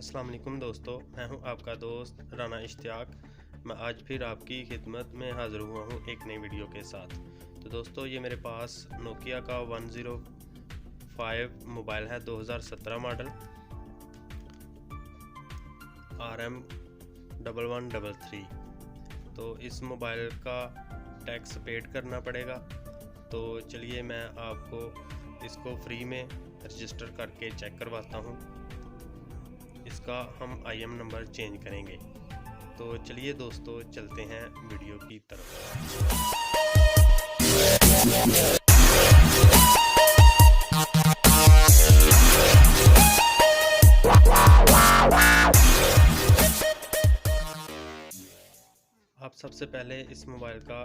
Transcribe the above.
अस्सलाम वालेकुम दोस्तों, मैं हूं आपका दोस्त राना इश्तियाक। मैं आज फिर आपकी खिदमत में हाज़िर हुआ हूं एक नई वीडियो के साथ। तो दोस्तों, ये मेरे पास नोकिया का 105 मोबाइल है, 2017 मॉडल, RM1133। तो इस मोबाइल का टैक्स पेड करना पड़ेगा। तो चलिए मैं आपको इसको फ्री में रजिस्टर करके चेक करवाता हूँ। इसका हम IM नंबर चेंज करेंगे। तो चलिए दोस्तों, चलते हैं वीडियो की तरफ। आप सबसे पहले इस मोबाइल का